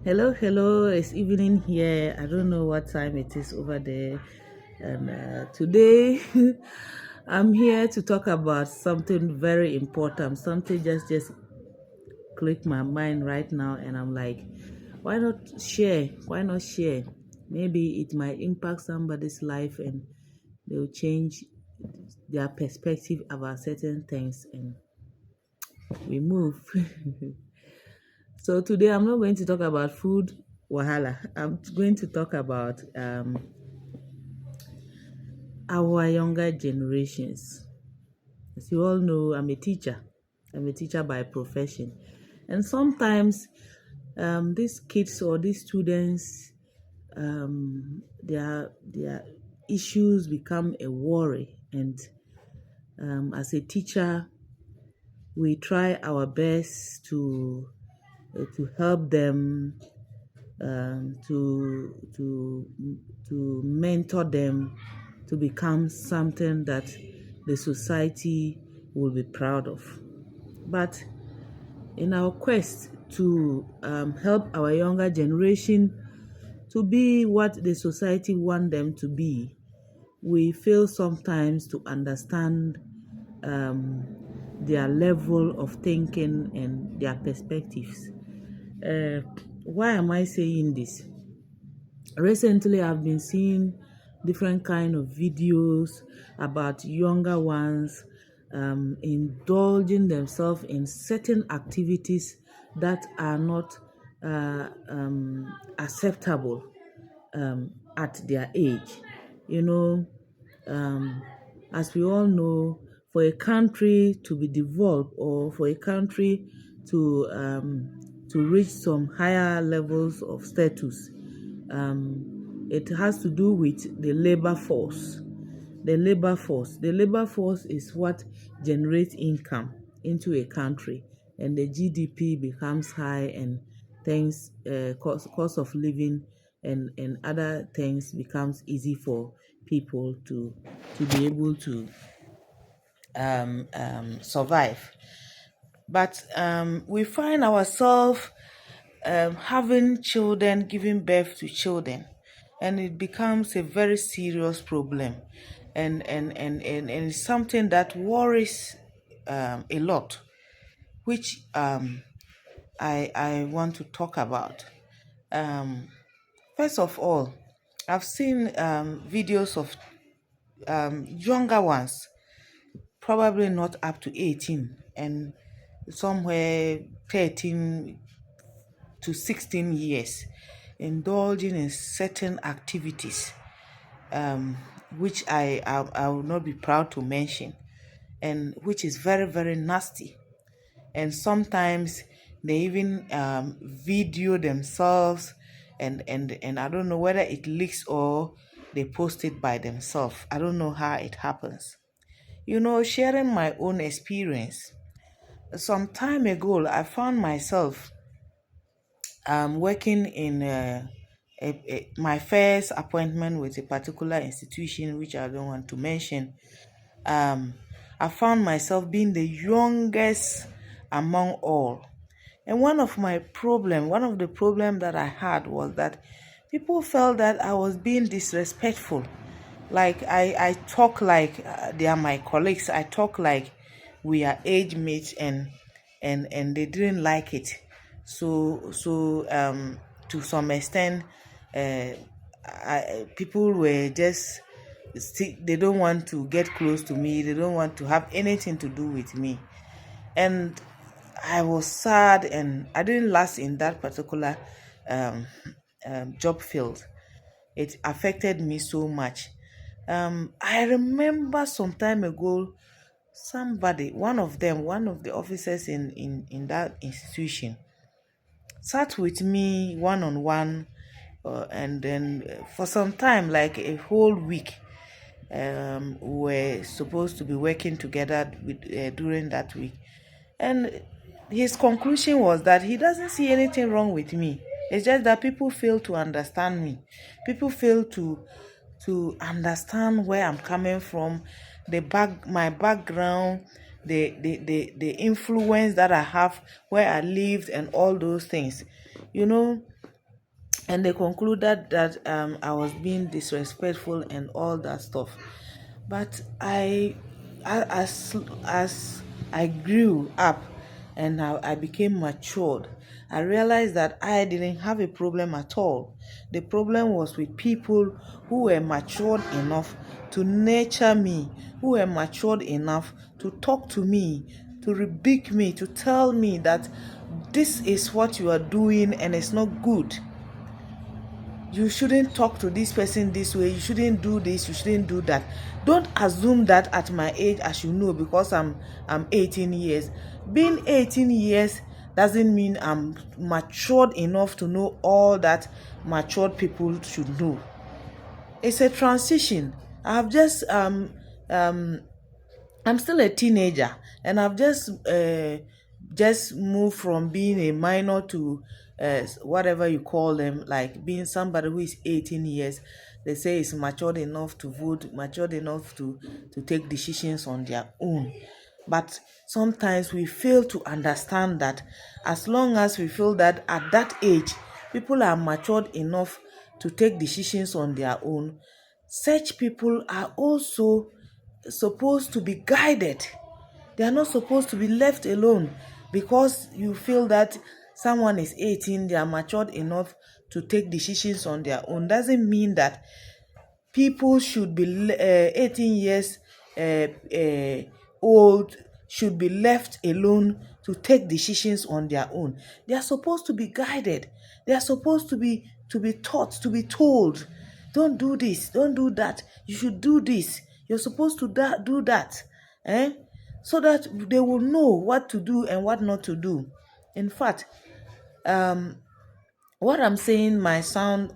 Hello, it's evening here. I don't know what time it is over there. And today I'm here to talk about something very important. Something just clicked my mind right now, and I'm like, why not share? Why not share? Maybe it might impact somebody's life and they'll change their perspective about certain things and we move. So today I'm not going to talk about food wahala. I'm going to talk about our younger generations. As you all know, I'm a teacher. I'm a teacher by profession, and sometimes these kids or these students, their issues become a worry. And as a teacher, we try our best to help them to mentor them to become something that the society will be proud of. But in our quest to help our younger generation to be what the society want them to be, we fail sometimes to understand um, their level of thinking and their perspectives. Uh, why am I saying this? Recently I've been seeing different kind of videos about younger ones indulging themselves in certain activities that are not acceptable at their age. You know, um, as we all know, for a country to be developed or for a country to reach some higher levels of status, it has to do with the labor force. The labor force is what generates income into a country, and the GDP becomes high, and things, cost of living and other things becomes easy for people to be able to survive. But we find ourselves having children, giving birth to children, and it becomes a very serious problem, and it's something that worries a lot, which I want to talk about. Um, First of all, I've seen videos of younger ones, probably not up to 18, and somewhere 13 to 16 years, indulging in certain activities, which I will not be proud to mention, and which is very, very nasty. And sometimes they even video themselves, and I don't know whether it leaks or they post it by themselves. I don't know how it happens. Sharing my own experience. Some time ago, I found myself working in my first appointment with a particular institution, which I don't want to mention. um, I found myself being the youngest among all. And one of the problem that I had was that people felt that I was being disrespectful. Like I talk like they are my colleagues. I talk like we are age mates, and they didn't like it. So to some extent, uh, people were just they don't want to get close to me. They don't want to have anything to do with me, and I was sad, and I didn't last in that particular um, job field. It affected me so much. I remember some time ago, one of the officers in that institution, sat with me one on one, and then for some time, like a whole week, we were supposed to be working together during that week. And his conclusion was that he doesn't see anything wrong with me. It's just that people fail to understand me. People fail to understand where I'm coming from, my background, the influence that I have, where I lived, and all those things. You know, and they concluded that I was being disrespectful and all that stuff. But as I grew up and I became matured, I realized that I didn't have a problem at all. The problem was with people who were matured enough to nurture me, who were matured enough to talk to me, to rebuke me, to tell me that this is what you are doing and it's not good. You shouldn't talk to this person this way, you shouldn't do this, you shouldn't do that. Don't assume that at my age, as you know, because I'm 18 years. Being 18 years doesn't mean I'm matured enough to know all that matured people should know. It's a transition. I've um I'm still a teenager, and I've just moved from being a minor to whatever you call them, like being somebody who is 18 years. They say is matured enough to vote, matured enough to take decisions on their own. But sometimes we fail to understand that as long as we feel that at that age people are matured enough to take decisions on their own, such people are also supposed to be guided. They are not supposed to be left alone because you feel that someone is 18, they are matured enough to take decisions on their own. Doesn't mean that people should be 18 years old should be left alone to take decisions on their own. They are supposed to be guided. They are supposed to be taught, to be told, don't do this, don't do that, you should do this, you're supposed to do that, eh? So that they will know what to do and what not to do. In fact, um what I'm saying might sound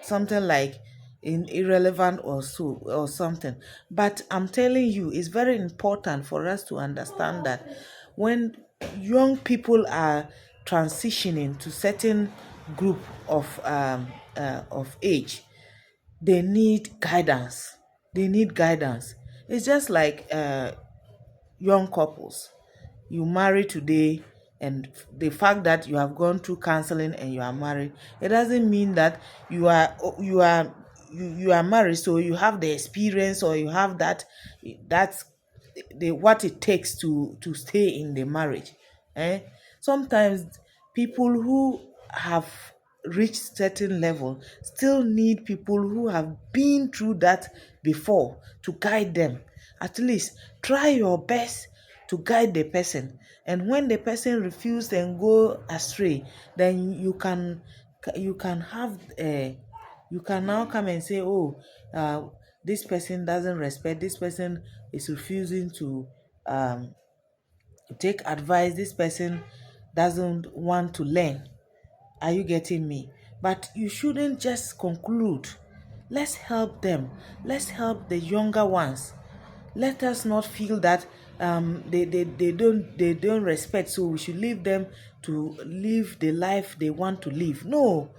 something like irrelevant or so or something, but I'm telling you, it's very important for us to understand that when young people are transitioning to certain group of age, they need guidance. They need guidance. It's just like young couples. You marry today, and the fact that you have gone through counseling and you are married, it doesn't mean that you are married, so you have the experience or you have that's the what it takes to stay in the marriage. eh Sometimes people who have reached certain level still need people who have been through that before to guide them. At least try your best to guide the person, and when the person refuses and go astray, then you can have you can now come and say, oh, this person doesn't respect, this person is refusing um to take advice, this person doesn't want to learn. Are you getting me? But you shouldn't just conclude. Let's help them. Let's help the younger ones. Let us not feel that they don't respect, so we should leave them to live the life they want to live. No.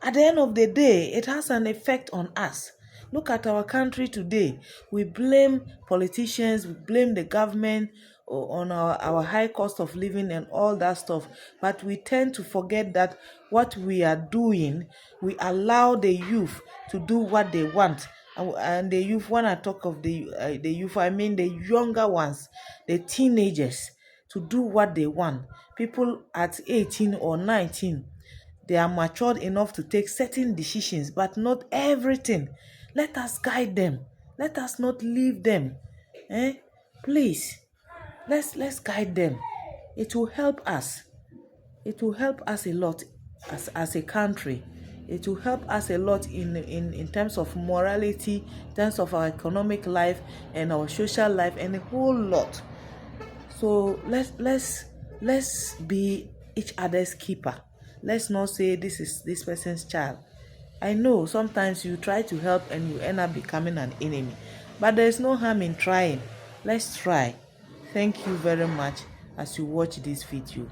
At the end of the day, it has an effect on us. Look at our country today. We blame politicians, we blame the government on our high cost of living and all that stuff. But we tend to forget that what we are doing, we allow the youth to do what they want. And the youth, when I talk of the youth, I mean the younger ones, the teenagers, to do what they want. People at 18 or 19, they are matured enough to take certain decisions, but not everything. Let us guide them. Let us not leave them. Eh? Please, let's guide them. It will help us. It will help us a lot as a country. It will help us a lot in terms of morality, in terms of our economic life and our social life, and a whole lot. So let's be each other's keeper. Let's not say this is this person's child. I know sometimes you try to help and you end up becoming an enemy, but there is no harm in trying. Let's try. Thank you very much as you watch this video.